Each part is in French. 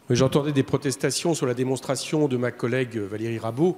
Oui, j'entendais des protestations sur la démonstration de ma collègue Valérie Rabault,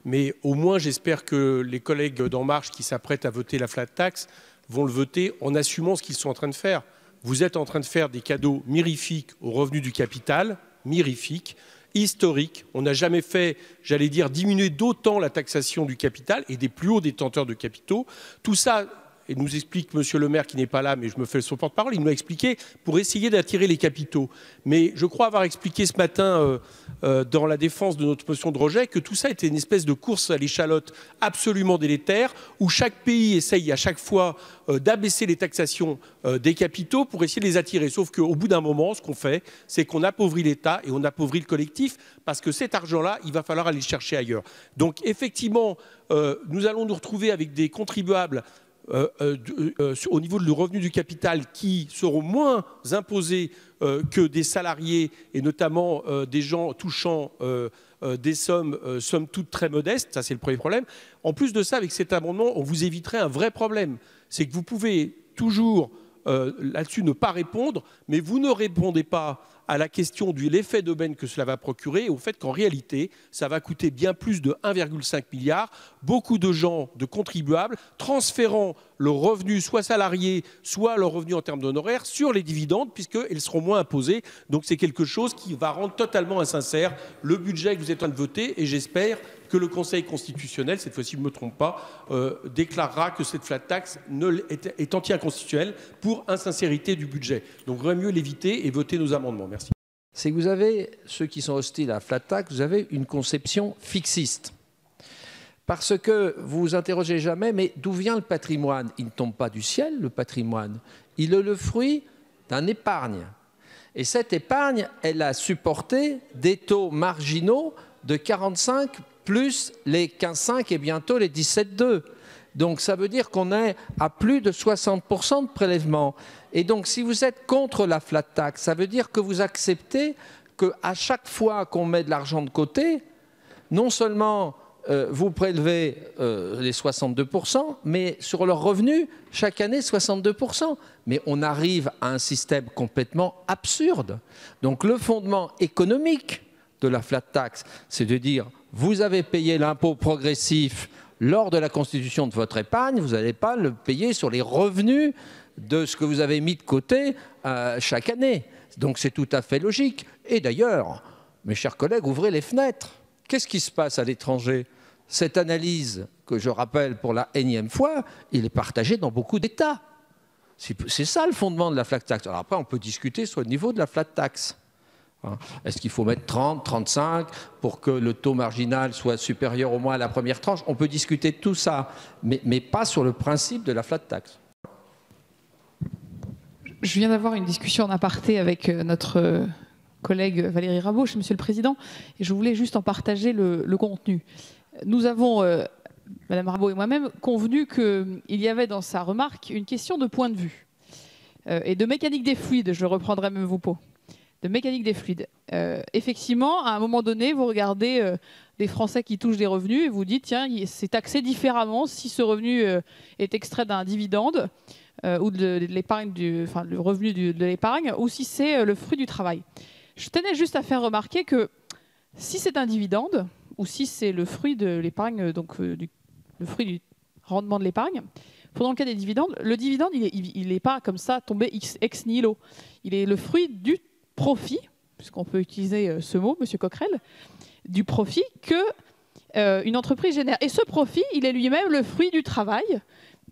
mais au moins j'espère que les collègues d'En Marche qui s'apprêtent à voter la flat tax vont le voter en assumant ce qu'ils sont en train de faire. Vous êtes en train de faire des cadeaux mirifiques aux revenus du capital, mirifiques, historiques. On n'a jamais fait, j'allais dire, diminuer d'autant la taxation du capital et des plus hauts détenteurs de capitaux. Tout ça, et nous explique Monsieur le maire qui n'est pas là, mais je me fais son porte-parole, il nous a expliqué pour essayer d'attirer les capitaux. Mais je crois avoir expliqué ce matin dans la défense de notre motion de rejet que tout ça était une espèce de course à l'échalote absolument délétère où chaque pays essaye à chaque fois d'abaisser les taxations des capitaux pour essayer de les attirer. Sauf qu'au bout d'un moment, ce qu'on fait, c'est qu'on appauvrit l'État et on appauvrit le collectif parce que cet argent-là, il va falloir aller le chercher ailleurs. Donc effectivement, nous allons nous retrouver avec des contribuables au niveau de le revenu du capital qui seront moins imposés que des salariés et notamment des gens touchant des sommes somme toute très modestes, ça c'est le premier problème. En plus de ça, avec cet amendement, on vous éviterait un vrai problème. C'est que vous pouvez toujours là-dessus ne pas répondre, mais vous ne répondez pas à la question de l'effet d'aubaine que cela va procurer et au fait qu'en réalité, ça va coûter bien plus de 1,5 milliard. Beaucoup de gens, de contribuables, transférant leurs revenus, soit salariés, soit leurs revenus en termes d'honoraires, sur les dividendes, puisqu'ils seront moins imposés. Donc c'est quelque chose qui va rendre totalement insincère le budget que vous êtes en train de voter et j'espère que le Conseil constitutionnel, cette fois-ci je ne me trompe pas, déclarera que cette flat tax est anti-inconstitutionnelle pour insincérité du budget. Donc il vaut mieux l'éviter et voter nos amendements. Merci. C'est que vous avez, ceux qui sont hostiles à la flat tax, vous avez une conception fixiste. Parce que vous vous interrogez jamais, mais d'où vient le patrimoine? Il ne tombe pas du ciel, le patrimoine. Il est le fruit d'un épargne. Et cette épargne, elle a supporté des taux marginaux de 45 plus les 15,5 et bientôt les 17,2. Donc ça veut dire qu'on est à plus de 60% de prélèvement. Et donc si vous êtes contre la flat tax, ça veut dire que vous acceptez qu'à chaque fois qu'on met de l'argent de côté, non seulement vous prélevez les 62%, mais sur leurs revenus, chaque année 62%. Mais on arrive à un système complètement absurde. Donc le fondement économique de la flat tax, c'est de dire vous avez payé l'impôt progressif lors de la constitution de votre épargne, vous n'allez pas le payer sur les revenus de ce que vous avez mis de côté chaque année. Donc c'est tout à fait logique. Et d'ailleurs, mes chers collègues, ouvrez les fenêtres. Qu'est-ce qui se passe à l'étranger? Cette analyse, que je rappelle pour la énième fois, il est partagé dans beaucoup d'États. C'est ça le fondement de la flat tax. Alors après, on peut discuter sur le niveau de la flat tax. Est-ce qu'il faut mettre 30, 35 pour que le taux marginal soit supérieur au moins à la première tranche? On peut discuter de tout ça, mais pas sur le principe de la flat tax. Je viens d'avoir une discussion en aparté avec notre collègue Valérie Rabault, Monsieur le Président, et je voulais juste en partager le contenu. Nous avons, Madame Rabault et moi-même, convenu qu'il y avait dans sa remarque une question de point de vue et de mécanique des fluides, je reprendrai même vos pots. De mécanique des fluides. Effectivement, à un moment donné, vous regardez des Français qui touchent des revenus et vous dites, tiens, c'est taxé différemment si ce revenu est extrait d'un dividende ou de l'épargne, enfin, le revenu de l'épargne, ou si c'est le fruit du travail. Je tenais juste à faire remarquer que si c'est un dividende, ou si c'est le fruit de l'épargne, donc le fruit du rendement de l'épargne, dans le cas des dividendes, le dividende, il n'est pas comme ça tombé ex nihilo. Il est le fruit du profit, puisqu'on peut utiliser ce mot, Monsieur Coquerel, du profit que une entreprise génère. Et ce profit, il est lui-même le fruit du travail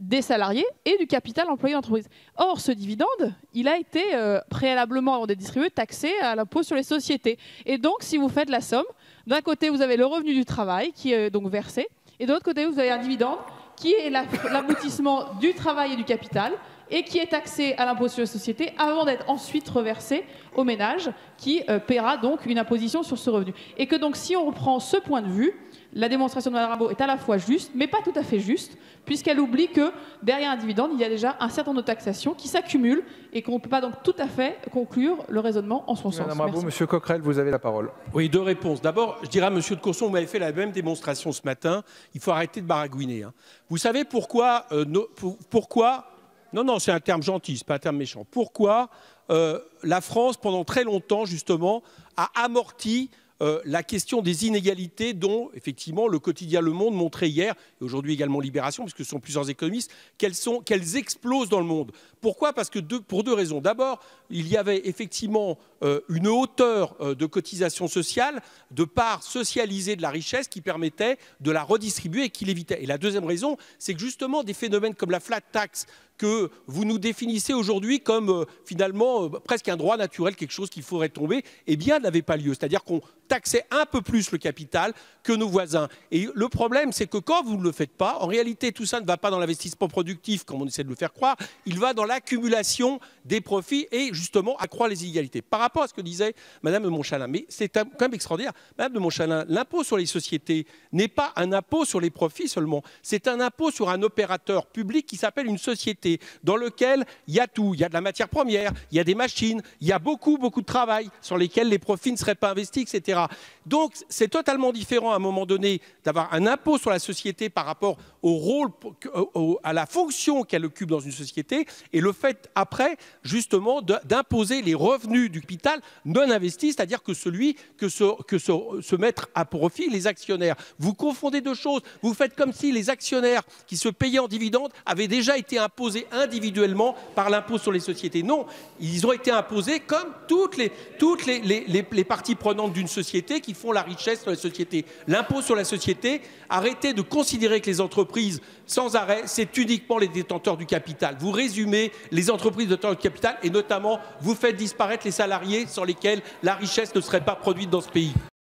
des salariés et du capital employé dans l'entreprise. Or, ce dividende, il a été préalablement, avant d'être distribué, taxé à l'impôt sur les sociétés. Et donc, si vous faites la somme, d'un côté, vous avez le revenu du travail qui est donc versé, et de l'autre côté, vous avez un dividende qui est l'aboutissement du travail et du capital, et qui est taxé à l'impôt sur les sociétés avant d'être ensuite reversé au ménage qui paiera donc une imposition sur ce revenu. Et que donc si on reprend ce point de vue, la démonstration de Mme Rabault est à la fois juste, mais pas tout à fait juste, puisqu'elle oublie que derrière un dividende, il y a déjà un certain nombre de taxations qui s'accumulent et qu'on ne peut pas donc tout à fait conclure le raisonnement en son sens. Madame Rabault, Monsieur Coquerel, vous avez la parole. Oui, deux réponses. D'abord, je dirais à Monsieur de Courson, vous m'avez fait la même démonstration ce matin, il faut arrêter de baragouiner. Hein. Vous savez pourquoi non, c'est un terme gentil, ce n'est pas un terme méchant. Pourquoi la France, pendant très longtemps, justement, a amorti la question des inégalités dont, effectivement, le quotidien Le Monde montrait hier, et aujourd'hui également Libération, parce que ce sont plusieurs économistes, qu'elles explosent dans le monde. Pourquoi? Parce que pour deux raisons. D'abord, il y avait effectivement une hauteur de cotisation sociale, de part socialisée de la richesse qui permettait de la redistribuer et qui l'évitait. Et la deuxième raison, c'est que justement des phénomènes comme la flat tax, que vous nous définissez aujourd'hui comme finalement presque un droit naturel, quelque chose qu'il faudrait tomber, eh bien, n'avait pas lieu. C'est-à-dire qu'on taxait un peu plus le capital que nos voisins. Et le problème, c'est que quand vous ne le faites pas, en réalité, tout ça ne va pas dans l'investissement productif, comme on essaie de le faire croire, il va dans l'accumulation des profits et justement accroît les inégalités. Par rapport à ce que disait Madame de Montchalin, mais c'est quand même extraordinaire, Madame de Montchalin, l'impôt sur les sociétés n'est pas un impôt sur les profits seulement, c'est un impôt sur un opérateur public qui s'appelle une société, dans lequel il y a tout, il y a de la matière première, il y a des machines, il y a beaucoup de travail sur lesquels les profits ne seraient pas investis, etc. Donc c'est totalement différent à un moment donné d'avoir un impôt sur la société par rapport au rôle, à la fonction qu'elle occupe dans une société, et le fait après justement d'imposer les revenus du capital non investis, c'est-à-dire que se mettre à profit les actionnaires. Vous confondez deux choses, vous faites comme si les actionnaires qui se payaient en dividendes avaient déjà été imposés individuellement par l'impôt sur les sociétés. Non, ils ont été imposés comme toutes les parties prenantes d'une société qui font la richesse de la société. L'impôt sur la société, arrêtez de considérer que les entreprises, sans arrêt, c'est uniquement les détenteurs du capital. Vous résumez les entreprises détenteurs du capital et notamment vous faites disparaître les salariés sans lesquels la richesse ne serait pas produite dans ce pays.